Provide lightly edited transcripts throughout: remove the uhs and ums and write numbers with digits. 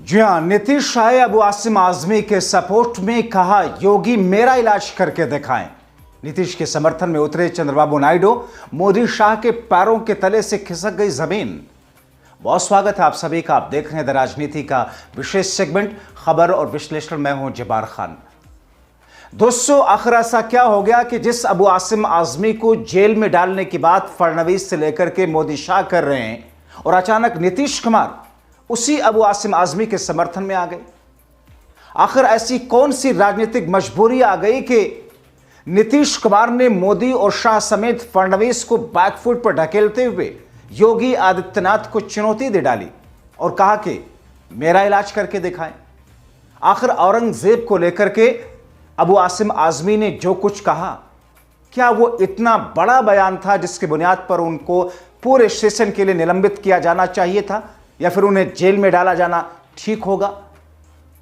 जी हाँ, नीतीश शाह अबू आसिम आजमी के सपोर्ट में कहा योगी मेरा इलाज करके दिखाएं। नीतीश के समर्थन में उतरे चंद्रबाबू नायडू, मोदी शाह के पैरों के तले से खिसक गई जमीन। बहुत स्वागत है आप सभी का। आप देख रहे हैं द राजनीति का विशेष सेगमेंट खबर और विश्लेषण। मैं हूं जब्बार खान। दोस्तों, आखिर ऐसा क्या हो गया कि जिस अबू आसिम आजमी को जेल में डालने की बात फडणवीस से लेकर के मोदी शाह कर रहे हैं और अचानक नीतीश कुमार उसी अबू आसिम आजमी के समर्थन में आ गए। आखिर ऐसी कौन सी राजनीतिक मजबूरी आ गई कि नीतीश कुमार ने मोदी और शाह समेत फडणवीस को बैकफुट पर ढकेलते हुए योगी आदित्यनाथ को चुनौती दे डाली और कहा कि मेरा इलाज करके दिखाएं। आखिर औरंगजेब को लेकर के अबू आसिम आजमी ने जो कुछ कहा, क्या वो इतना बड़ा बयान था जिसकी बुनियाद पर उनको पूरे सेशन के लिए निलंबित किया जाना चाहिए था या फिर उन्हें जेल में डाला जाना ठीक होगा?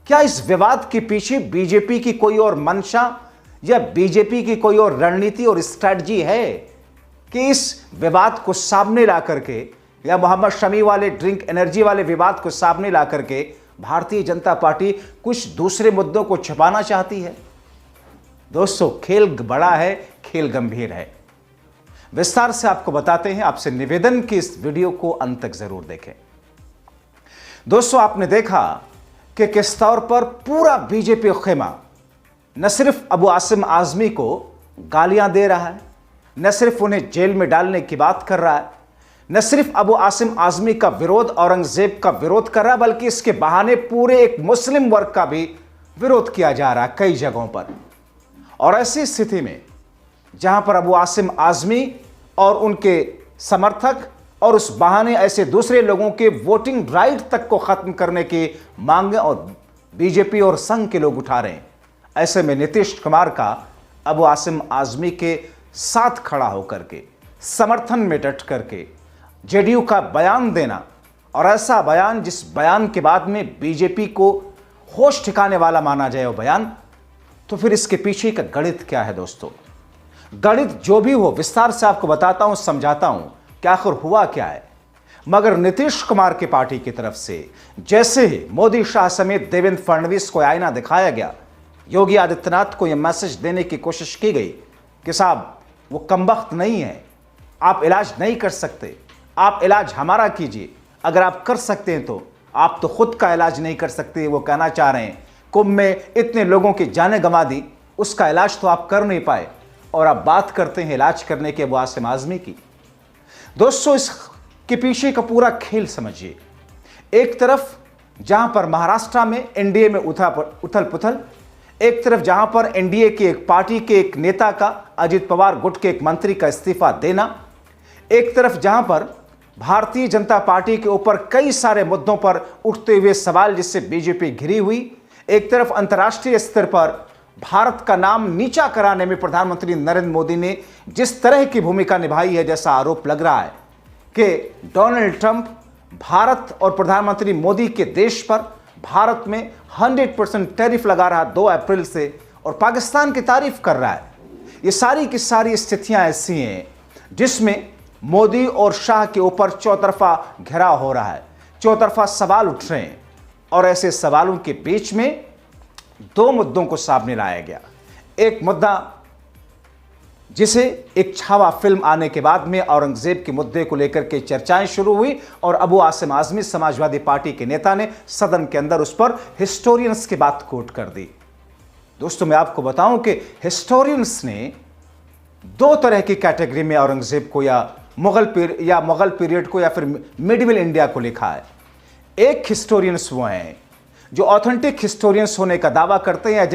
क्या इस विवाद के पीछे बीजेपी की कोई और मंशा या बीजेपी की कोई और रणनीति और स्ट्रैटेजी है कि इस विवाद को सामने ला करके या मोहम्मद शमी वाले ड्रिंक एनर्जी वाले विवाद को सामने ला करके भारतीय जनता पार्टी कुछ दूसरे मुद्दों को छिपाना चाहती है? दोस्तों, खेल बड़ा है, खेल गंभीर है। विस्तार से आपको बताते हैं। आपसे निवेदन कि इस वीडियो को अंत तक जरूर देखें। दोस्तों, आपने देखा कि किस तौर पर पूरा बीजेपी खेमा न सिर्फ अबू आसिम आजमी को गालियां दे रहा है, न सिर्फ उन्हें जेल में डालने की बात कर रहा है, न सिर्फ अबू आसिम आजमी का विरोध, औरंगजेब का विरोध कर रहा है, बल्कि इसके बहाने पूरे एक मुस्लिम वर्ग का भी विरोध किया जा रहा है कई जगहों पर। और ऐसी स्थिति में जहां पर अबू आसिम आजमी और उनके समर्थक और उस बहाने ऐसे दूसरे लोगों के वोटिंग राइट तक को खत्म करने की मांगें और बीजेपी और संघ के लोग उठा रहे हैं, ऐसे में नीतीश कुमार का अबू आसिम आजमी के साथ खड़ा होकर के, समर्थन में डट करके जेडीयू का बयान देना, और ऐसा बयान जिस बयान के बाद में बीजेपी को होश ठिकाने वाला माना जाए वो बयान, तो फिर इसके पीछे का गणित क्या है? दोस्तों, गणित जो भी हो विस्तार से आपको बताता हूं, समझाता हूं कि आखिर हुआ क्या है। मगर नीतीश कुमार की पार्टी की तरफ से जैसे ही मोदी शाह समेत देवेंद्र फडणवीस को आईना दिखाया गया, योगी आदित्यनाथ को यह मैसेज देने की कोशिश की गई कि साहब वो कमबख्त नहीं है, आप इलाज नहीं कर सकते, आप इलाज हमारा कीजिए, अगर आप कर सकते हैं तो आप तो खुद का इलाज नहीं कर सकते। वो कहना चाह रहे हैं कुंभ में इतने लोगों की जानें गंवा दी, उसका इलाज तो आप कर नहीं पाए, और आप बात करते हैं इलाज करने के अबू आसिम आजमी की। दोस्तों, इसके पीछे का पूरा खेल समझिए। एक तरफ जहां पर महाराष्ट्र में एनडीए में उथल पुथल, एक तरफ जहां पर एनडीए की एक पार्टी के एक नेता का, अजित पवार गुट के एक मंत्री का इस्तीफा देना, एक तरफ जहां पर भारतीय जनता पार्टी के ऊपर कई सारे मुद्दों पर उठते हुए सवाल जिससे बीजेपी घिरी हुई, एक तरफ अंतर्राष्ट्रीय स्तर पर भारत का नाम नीचा कराने में प्रधानमंत्री नरेंद्र मोदी ने जिस तरह की भूमिका निभाई है, जैसा आरोप लग रहा है कि डोनाल्ड ट्रंप भारत और प्रधानमंत्री मोदी के देश पर भारत में 100% टैरिफ लगा रहा 2 अप्रैल से और पाकिस्तान की तारीफ कर रहा है। ये सारी की सारी स्थितियां ऐसी हैं जिसमें मोदी और शाह के ऊपर चौतरफा घेराव हो रहा है, चौतरफा सवाल उठ रहे हैं, और ऐसे सवालों के बीच में 2 मुद्दों को सामने लाया गया। एक मुद्दा जिसे एक छावा फिल्म आने के बाद में औरंगजेब के मुद्दे को लेकर के चर्चाएं शुरू हुई और अबू आसिम आजमी समाजवादी पार्टी के नेता ने सदन के अंदर उस पर हिस्टोरियंस की बात कोट कर दी। दोस्तों, मैं आपको बताऊं कि हिस्टोरियंस ने 2 तरह की कैटेगरी में औरंगजेब को या मुगल पीरियड को या फिर मिडिवल इंडिया को लिखा है। एक हिस्टोरियंस वो हैं जो ऑथेंटिक हिस्टोरियंस होने का दावा करते हैं,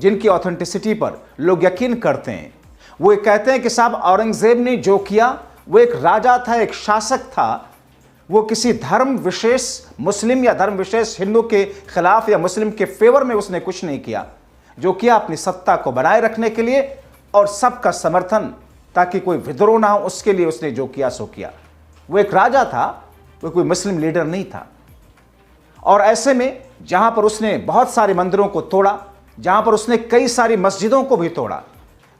जिनकी ऑथेंटिसिटी पर लोग यकीन करते हैं। वो ये कहते हैं कि साहब औरंगजेब ने जो किया वो एक राजा था, एक शासक था, वो किसी धर्म विशेष मुस्लिम या धर्म विशेष हिंदू के खिलाफ या मुस्लिम के फेवर में उसने कुछ नहीं किया। जो किया अपनी सत्ता को बनाए रखने के लिए और सबका समर्थन ताकि कोई विद्रोह ना हो, उसके लिए उसने जो किया सो किया। वो एक राजा था, वो कोई मुस्लिम लीडर नहीं था। और ऐसे में जहां पर उसने बहुत सारे मंदिरों को तोड़ा, जहां पर उसने कई सारी मस्जिदों को भी तोड़ा,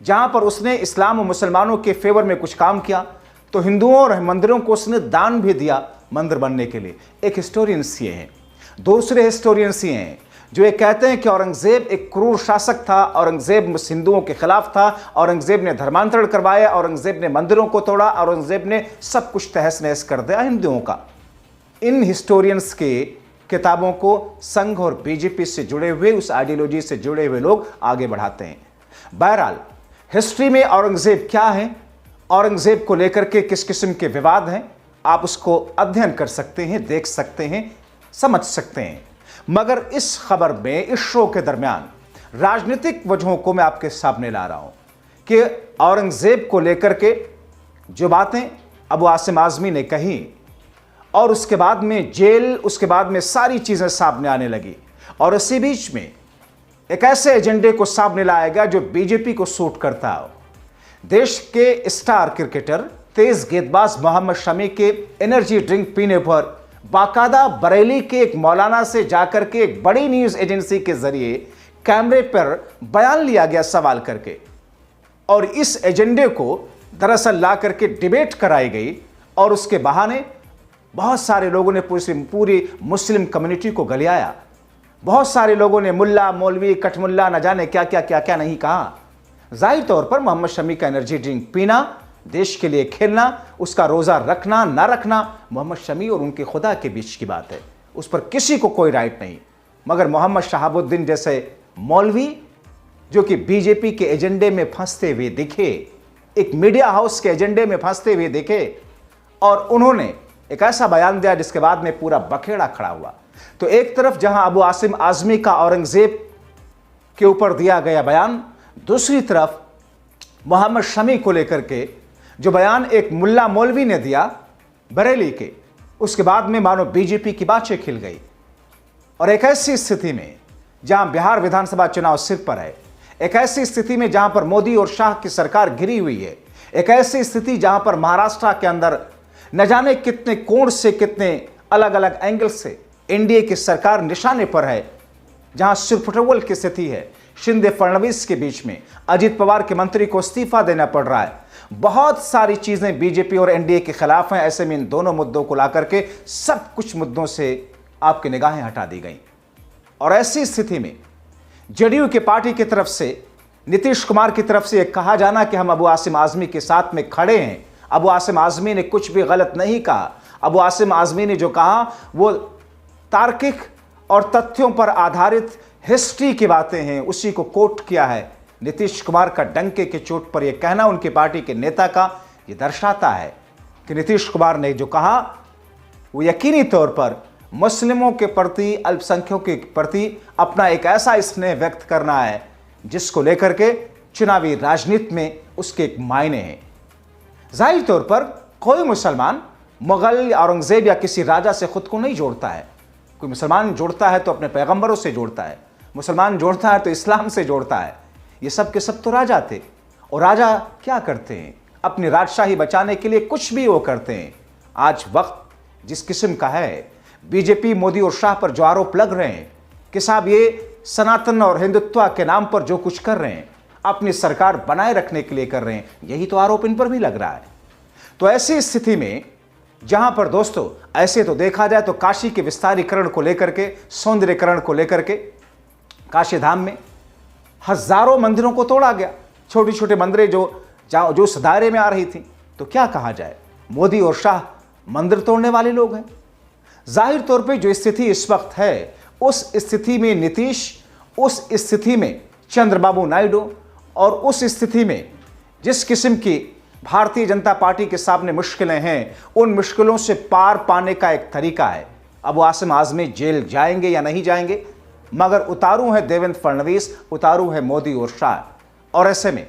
जहां पर उसने इस्लाम और मुसलमानों के फेवर में कुछ काम किया, तो हिंदुओं और मंदिरों को उसने दान भी दिया मंदिर बनने के लिए। एक हिस्टोरियंस ये हैं दूसरे हिस्टोरियंस ही हैं जो ये कहते हैं कि औरंगजेब एक क्रूर शासक था, औरंगजेब हिंदुओं के खिलाफ था, औरंगजेब ने धर्मांतरण करवाया, औरंगजेब ने मंदिरों को तोड़ा, औरंगजेब ने सब कुछ तहस नहस कर दिया हिंदुओं का। इन हिस्टोरियंस के किताबों को संघ और बीजेपी से जुड़े हुए, उस आइडियोलॉजी से जुड़े हुए लोग आगे बढ़ाते हैं। बहरहाल हिस्ट्री में औरंगजेब क्या है, औरंगजेब को लेकर के किस किस्म के विवाद हैं, आप उसको अध्ययन कर सकते हैं, देख सकते हैं, समझ सकते हैं। मगर इस खबर में, इस शो के दरमियान राजनीतिक वजहों को मैं आपके सामने ला रहा हूं कि औरंगजेब को लेकर के जो बातें अबू आसिम आज़मी ने कही और उसके बाद में जेल, उसके बाद में सारी चीजें सामने आने लगी, और इसी बीच में एक ऐसे एजेंडे को सामने लाया गया जो बीजेपी को सूट करता हो। देश के स्टार क्रिकेटर, तेज गेंदबाज मोहम्मद शमी के एनर्जी ड्रिंक पीने पर बाकायदा बरेली के एक मौलाना से जाकर के एक बड़ी न्यूज एजेंसी के जरिए कैमरे पर बयान लिया गया सवाल करके, और इस एजेंडे को दरअसल ला करके डिबेट कराई गई, और उसके बहाने बहुत सारे लोगों ने पूरी मुस्लिम कम्युनिटी को गलियाया। बहुत सारे लोगों ने मुल्ला, मौलवी, कठमुल्ला, न जाने क्या क्या क्या क्या नहीं कहा। जाहिर तौर पर मोहम्मद शमी का एनर्जी ड्रिंक पीना, देश के लिए खेलना, उसका रोजा रखना ना रखना मोहम्मद शमी और उनके खुदा के बीच की बात है, उस पर किसी को कोई राइट नहीं। मगर मोहम्मद शहाबुद्दीन जैसे मौलवी जो कि बीजेपी के एजेंडे में फंसते हुए दिखे, एक मीडिया हाउस के एजेंडे में फंसते हुए दिखे, और उन्होंने एक ऐसा बयान दिया जिसके बाद में पूरा बखेड़ा खड़ा हुआ। तो एक तरफ जहां अबू आसिम आज़मी का औरंगजेब के ऊपर दिया गया बयान, दूसरी तरफ मोहम्मद शमी को लेकर के जो बयान एक मुल्ला मौलवी ने दिया बरेली के, उसके बाद में मानो बीजेपी की बातें खिल गई। और एक ऐसी स्थिति में जहां बिहार विधानसभा चुनाव सिर पर है, एक ऐसी स्थिति में जहां पर मोदी और शाह की सरकार गिरी हुई है, एक ऐसी स्थिति जहां पर महाराष्ट्र के अंदर न जाने कितने कोण से, कितने अलग अलग एंगल से एनडीए की सरकार निशाने पर है, जहां सुरफुटबॉल की स्थिति है, शिंदे फडणवीस के बीच में अजित पवार के मंत्री को इस्तीफा देना पड़ रहा है, बहुत सारी चीजें बीजेपी और एनडीए के खिलाफ हैं। ऐसे में इन दोनों मुद्दों को लाकर के सब कुछ मुद्दों से आपकी निगाहें हटा दी गई, और ऐसी स्थिति में जेडीयू की पार्टी की तरफ से, नीतीश कुमार की तरफ से कहा जाना कि हम अबू आसिम आज़मी के साथ में खड़े हैं, अबू आसिम आज़मी ने कुछ भी गलत नहीं कहा, अबू आसिम आज़मी ने जो कहा वो तार्किक और तथ्यों पर आधारित हिस्ट्री की बातें हैं, उसी को कोट किया है। नीतीश कुमार का डंके के चोट पर यह कहना उनकी पार्टी के नेता का, यह दर्शाता है कि नीतीश कुमार ने जो कहा वो यकीनी तौर पर मुस्लिमों के प्रति, अल्पसंख्यकों के प्रति अपना एक ऐसा स्नेह व्यक्त करना है जिसको लेकर के चुनावी राजनीति में उसके एक मायने हैं। जाहिर तौर पर कोई मुसलमान मुगल, औरंगजेब या किसी राजा से खुद को नहीं जोड़ता है। कोई मुसलमान जोड़ता है तो अपने पैगंबरों से जोड़ता है, मुसलमान जोड़ता है तो इस्लाम से जोड़ता है। ये सब के सब तो राजा थे, और राजा क्या करते हैं, अपनी राजशाही बचाने के लिए कुछ भी वो करते हैं। आज वक्त जिस किस्म का है, बीजेपी मोदी और शाह पर जो आरोप लग रहे हैं कि साहब ये सनातन और हिंदुत्व के नाम पर जो कुछ कर रहे हैं, अपनी सरकार बनाए रखने के लिए कर रहे हैं, यही तो आरोप इन पर भी लग रहा है। तो ऐसी स्थिति में जहां पर दोस्तों, ऐसे तो देखा जाए तो काशी के विस्तारीकरण को लेकर के, सौंदर्यकरण को लेकर के काशी धाम में हजारों मंदिरों को तोड़ा गया, छोटे छोटे मंदिरें जो उस दायरे में आ रही थी। तो क्या कहा जाए, मोदी और शाह मंदिर तोड़ने वाले लोग हैं। जाहिर तौर पे जो स्थिति इस वक्त है, उस स्थिति में नीतीश, उस स्थिति में चंद्रबाबू नायडू, और उस स्थिति में जिस किस्म की भारतीय जनता पार्टी के सामने मुश्किलें हैं, उन मुश्किलों से पार पाने का एक तरीका है। अबू आसिम आज़मी जेल जाएंगे या नहीं जाएंगे, मगर उतारू है देवेंद्र फडणवीस, उतारू है मोदी और शाह। और ऐसे में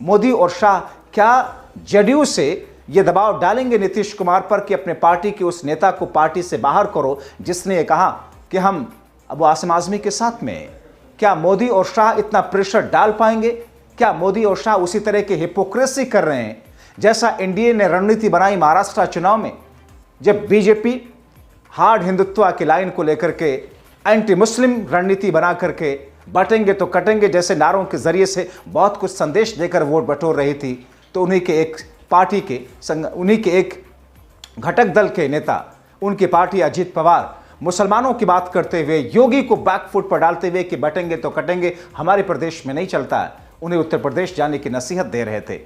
मोदी और शाह क्या जेडीयू से ये दबाव डालेंगे नीतीश कुमार पर कि अपने पार्टी के उस नेता को पार्टी से बाहर करो जिसने ये कहा कि हम अबू आसिम आज़मी के साथ में हैं? क्या मोदी और शाह इतना प्रेशर डाल पाएंगे? क्या मोदी और शाह उसी तरह की हिपोक्रेसी कर रहे हैं जैसा एनडीए ने रणनीति बनाई महाराष्ट्र चुनाव में, जब बीजेपी हार्ड हिंदुत्व की लाइन को लेकर के एंटी मुस्लिम रणनीति बना करके बटेंगे तो कटेंगे जैसे नारों के जरिए से बहुत कुछ संदेश देकर वोट बटोर रही थी, तो उन्हीं के एक पार्टी के उन्हीं के एक घटक दल के नेता, उनकी पार्टी अजित पवार, मुसलमानों की बात करते हुए योगी को बैकफुट पर डालते हुए कि बटेंगे तो कटेंगे, हमारे प्रदेश में नहीं चलता है, उन्हें उत्तर प्रदेश जाने की नसीहत दे रहे थे।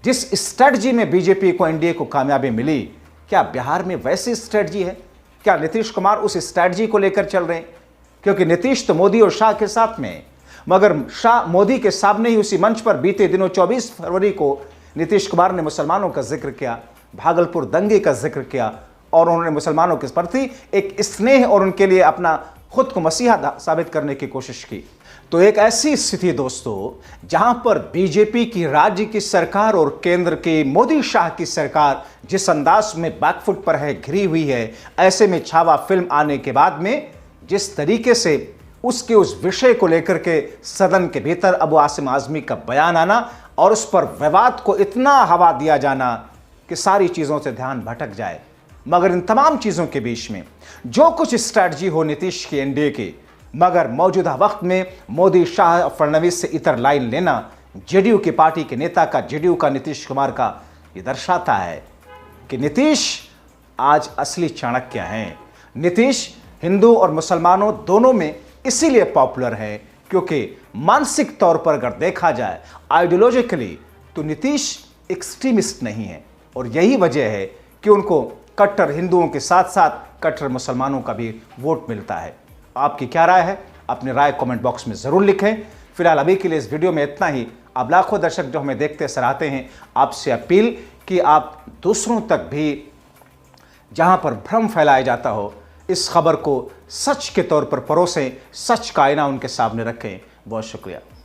जिस स्ट्रेटजी में बीजेपी को, एनडीए को कामयाबी मिली, क्या बिहार में वैसी स्ट्रेटजी है? क्या नीतीश कुमार उस स्ट्रेटजी को लेकर चल रहे हैं? क्योंकि नीतीश तो मोदी और शाह के साथ में है, मगर शाह मोदी के सामने ही उसी मंच पर बीते दिनों 24 फरवरी को नीतीश कुमार ने मुसलमानों का जिक्र किया, भागलपुर दंगे का जिक्र किया और उन्होंने मुसलमानों के प्रति एक स्नेह और उनके लिए अपना खुद को मसीहा साबित करने की कोशिश की। तो एक ऐसी स्थिति दोस्तों जहां पर बीजेपी की राज्य की सरकार और केंद्र की मोदी शाह की सरकार जिस अंदाज में बैकफुट पर है, घिरी हुई है, ऐसे में छावा फिल्म आने के बाद में जिस तरीके से उसके उस विषय को लेकर के सदन के भीतर अबू आसिम आज़मी का बयान आना और उस पर विवाद को इतना हवा दिया जाना कि सारी चीज़ों से ध्यान भटक जाए। मगर इन तमाम चीज़ों के बीच में जो कुछ स्ट्रैटेजी हो नीतीश की, एनडीए की, मगर मौजूदा वक्त में मोदी, शाह और फडणवीस से इतर लाइन लेना जेडीयू की पार्टी के नेता का, जेडीयू का, नीतीश कुमार का, ये दर्शाता है कि नीतीश आज असली चाणक्य हैं। नीतीश हिंदू और मुसलमानों दोनों में इसीलिए पॉपुलर है क्योंकि मानसिक तौर पर अगर देखा जाए आइडियोलॉजिकली तो नीतीश एक्सट्रीमिस्ट नहीं है और यही वजह है कि उनको कट्टर हिंदुओं के साथ साथ कट्टर मुसलमानों का भी वोट मिलता है। आपकी क्या राय है? अपनी राय कमेंट बॉक्स में ज़रूर लिखें। फिलहाल अभी के लिए इस वीडियो में इतना ही। आप लाखों दर्शक जो हमें देखते सराहते हैं, आपसे अपील कि आप दूसरों तक भी जहां पर भ्रम फैलाया जाता हो, इस खबर को सच के तौर पर परोसें, सच का आईना उनके सामने रखें। बहुत शुक्रिया।